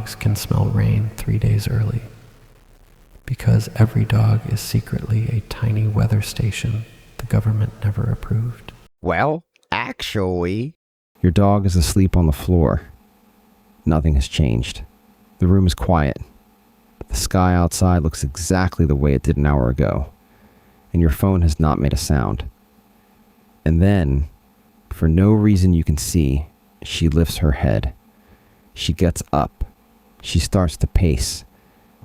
dogs can smell rain 3 days early. Because every dog is secretly a tiny weather station the government never approved. Well, actually... Your dog is asleep on the floor. Nothing has changed. The room is quiet. The sky outside looks exactly the way it did an hour ago, and your phone has not made a sound. And then, for no reason you can see, she lifts her head. She gets up. She starts to pace.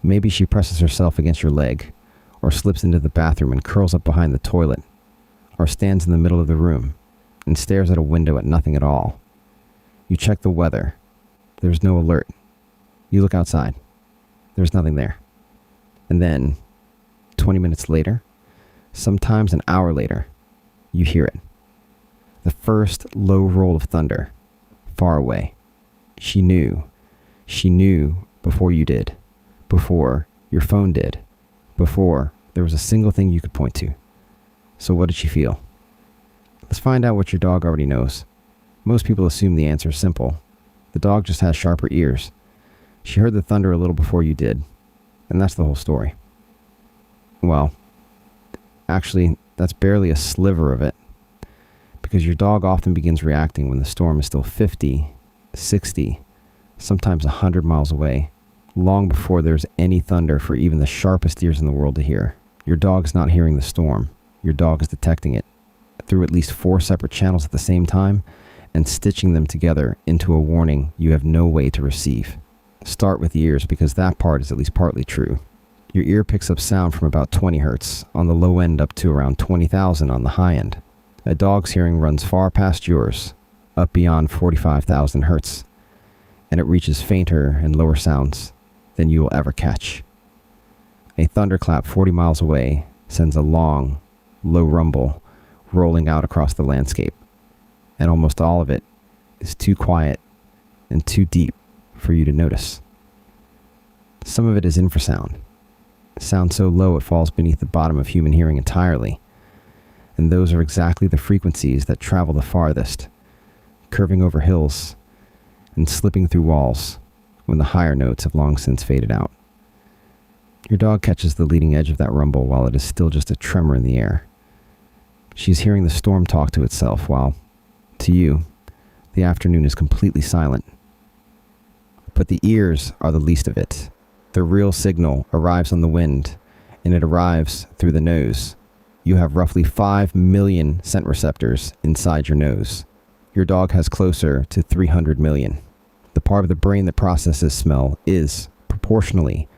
Maybe she presses herself against your leg, or slips into the bathroom and curls up behind the toilet, or stands in the middle of the room and stares at a window at nothing at all. You check the weather. There's no alert. You look outside. There's nothing there. And then, 20 minutes later, sometimes an hour later, you hear it. The first low roll of thunder, far away. She knew. She knew before you did. Before your phone did. Before there was a single thing you could point to. So what did she feel? Let's find out what your dog already knows. Most people assume the answer is simple. The dog just has sharper ears. She heard the thunder a little before you did. And that's the whole story. Well, actually, that's barely a sliver of it. Because your dog often begins reacting when the storm is still 50, 60, sometimes 100 miles away, long before there's any thunder for even the sharpest ears in the world to hear. Your dog's not hearing the storm. Your dog is detecting it through at least 4 separate channels at the same time and stitching them together into a warning you have no way to receive. Start with ears because that part is at least partly true. Your ear picks up sound from about 20 hertz on the low end up to around 20,000 on the high end. A dog's hearing runs far past yours, up beyond 45,000 hertz, and it reaches fainter and lower sounds than you will ever catch. A thunderclap 40 miles away sends a long, low rumble rolling out across the landscape, and almost all of it is too quiet and too deep for you to notice. Some of it is infrasound, sound so low it falls beneath the bottom of human hearing entirely, and those are exactly the frequencies that travel the farthest, curving over hills and slipping through walls when the higher notes have long since faded out. Your dog catches the leading edge of that rumble while it is still just a tremor in the air. She's hearing the storm talk to itself while, to you, the afternoon is completely silent. But the ears are the least of it. The real signal arrives on the wind, and it arrives through the nose. You have roughly 5 million scent receptors inside your nose. Your dog has closer to 300 million. The part of the brain that processes smell is, proportionally,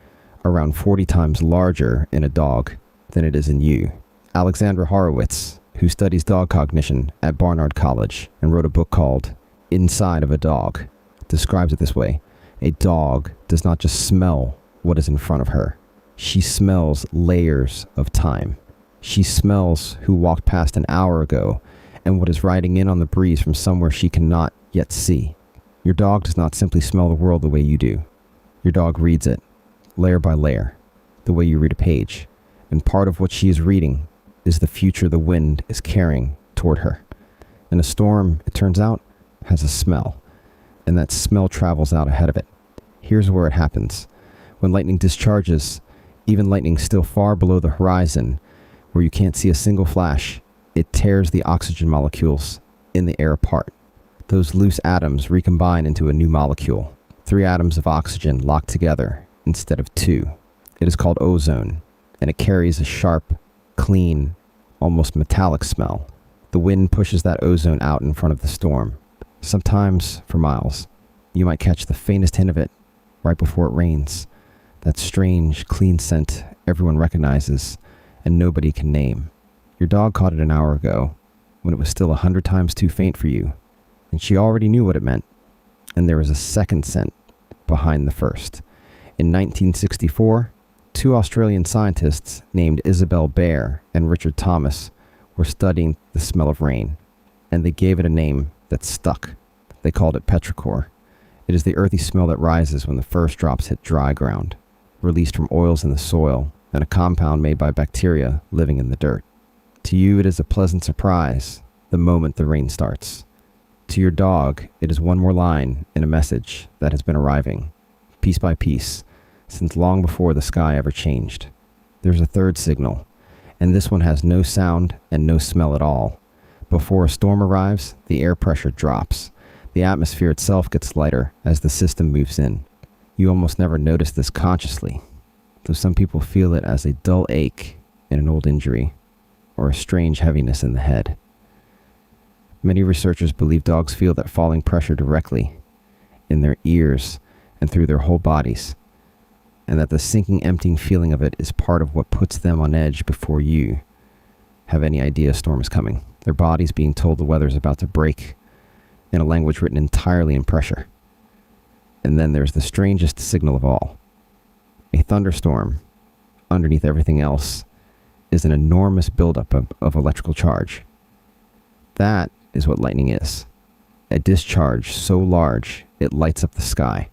around 40 times larger in a dog than it is in you. Alexandra Horowitz, who studies dog cognition at Barnard College and wrote a book called Inside of a Dog, describes it this way. A dog does not just smell what is in front of her. She smells layers of time. She smells who walked past an hour ago and what is riding in on the breeze from somewhere she cannot yet see. Your dog does not simply smell the world the way you do. Your dog reads it, layer by layer, the way you read a page. And part of what she is reading is the future the wind is carrying toward her. And a storm, it turns out, has a smell. And that smell travels out ahead of it. Here's where it happens. When lightning discharges, even lightning still far below the horizon, where you can't see a single flash, it tears the oxygen molecules in the air apart. Those loose atoms recombine into a new molecule. 3 atoms of oxygen locked together instead of 2. It is called ozone, and it carries a sharp, clean, almost metallic smell. The wind pushes that ozone out in front of the storm, sometimes for miles. You might catch the faintest hint of it right before it rains. That strange, clean scent everyone recognizes and nobody can name. Your dog caught it an hour ago when it was still 100 times too faint for you, and she already knew what it meant. And there was a second scent behind the first. In 1964, 2 Australian scientists named Isabelle Baer and Richard Thomas were studying the smell of rain, and they gave it a name that stuck. They called it petrichor. It is the earthy smell that rises when the first drops hit dry ground, released from oils in the soil and a compound made by bacteria living in the dirt. To you, it is a pleasant surprise the moment the rain starts. To your dog, it is one more line in a message that has been arriving. piece by piece, since long before the sky ever changed. There's a third signal, and this one has no sound and no smell at all. Before a storm arrives, the air pressure drops. The atmosphere itself gets lighter as the system moves in. You almost never notice this consciously, though some people feel it as a dull ache in an old injury, or a strange heaviness in the head. Many researchers believe dogs feel that falling pressure directly in their ears and through their whole bodies, and that the sinking, emptying feeling of it is part of what puts them on edge before you have any idea a storm is coming. Their bodies being told the weather is about to break in a language written entirely in pressure. And then there's the strangest signal of all. A thunderstorm, underneath everything else, is an enormous buildup of electrical charge. That is what lightning is. A discharge so large it lights up the sky.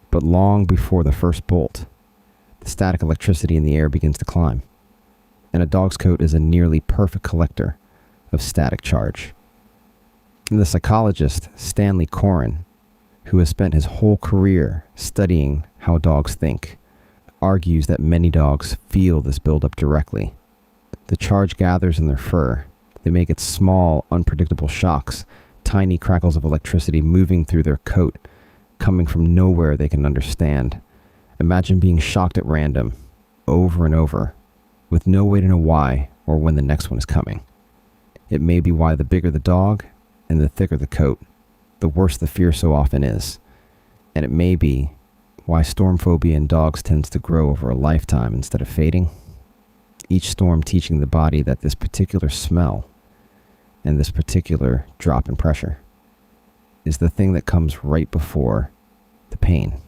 But long before the first bolt, the static electricity in the air begins to climb. And a dog's coat is a nearly perfect collector of static charge. And the psychologist Stanley Coren, who has spent his whole career studying how dogs think, argues that many dogs feel this buildup directly. The charge gathers in their fur. They make it small, unpredictable shocks, tiny crackles of electricity moving through their coat, coming from nowhere they can understand. Imagine being shocked at random, over and over, with no way to know why or when the next one is coming. It may be why the bigger the dog and the thicker the coat, the worse the fear so often is. And it may be why storm phobia in dogs tends to grow over a lifetime instead of fading. Each storm teaching the body that this particular smell and this particular drop in pressure is the thing that comes right before the pain.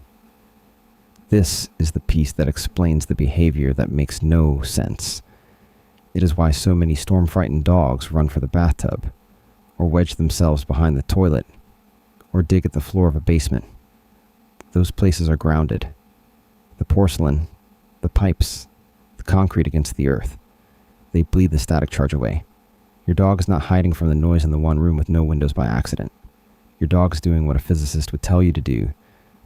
This is the piece that explains the behavior that makes no sense. It is why so many storm-frightened dogs run for the bathtub, or wedge themselves behind the toilet, or dig at the floor of a basement. Those places are grounded. The porcelain, the pipes, the concrete against the earth. They bleed the static charge away. Your dog is not hiding from the noise in the one room with no windows by accident. Your dog is doing what a physicist would tell you to do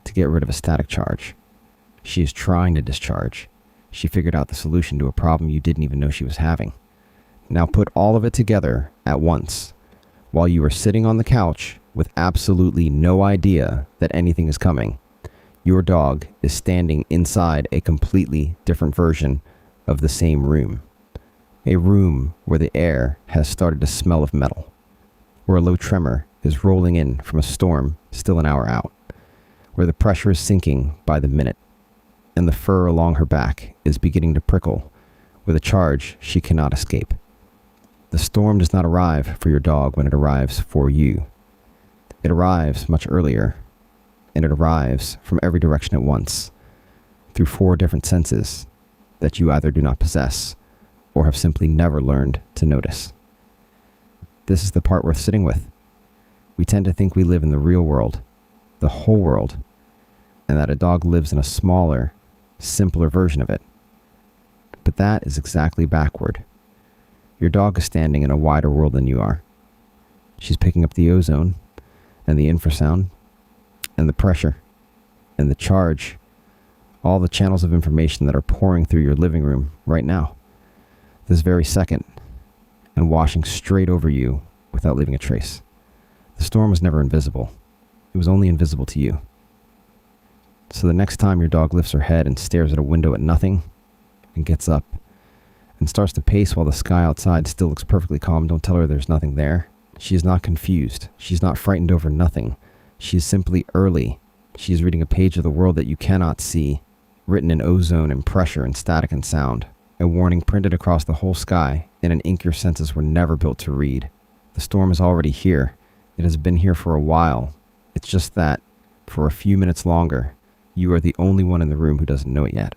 to get rid of a static charge. She is trying to discharge. She figured out the solution to a problem you didn't even know she was having. Now put all of it together at once, while you are sitting on the couch with absolutely no idea that anything is coming. Your dog is standing inside a completely different version of the same room. A room where the air has started to smell of metal, where a low tremor is rolling in from a storm still an hour out, where the pressure is sinking by the minute, and the fur along her back is beginning to prickle with a charge she cannot escape. The storm does not arrive for your dog when it arrives for you. It arrives much earlier, and it arrives from every direction at once, through 4 different senses that you either do not possess or have simply never learned to notice. This is the part worth sitting with. We tend to think we live in the real world, the whole world, and that a dog lives in a smaller, simpler version of it. But that is exactly backward. Your dog is standing in a wider world than you are. She's picking up the ozone, and the infrasound, and the pressure, and the charge, all the channels of information that are pouring through your living room right now, this very second, and washing straight over you without leaving a trace. The storm was never invisible. It was only invisible to you. So the next time your dog lifts her head and stares at a window at nothing, and gets up, and starts to pace while the sky outside still looks perfectly calm, don't tell her there's nothing there. She is not confused. She's not frightened over nothing. She is simply early. She is reading a page of the world that you cannot see, written in ozone and pressure and static and sound. A warning printed across the whole sky in an ink your senses were never built to read. The storm is already here. It has been here for a while. It's just that, for a few minutes longer, you are the only one in the room who doesn't know it yet.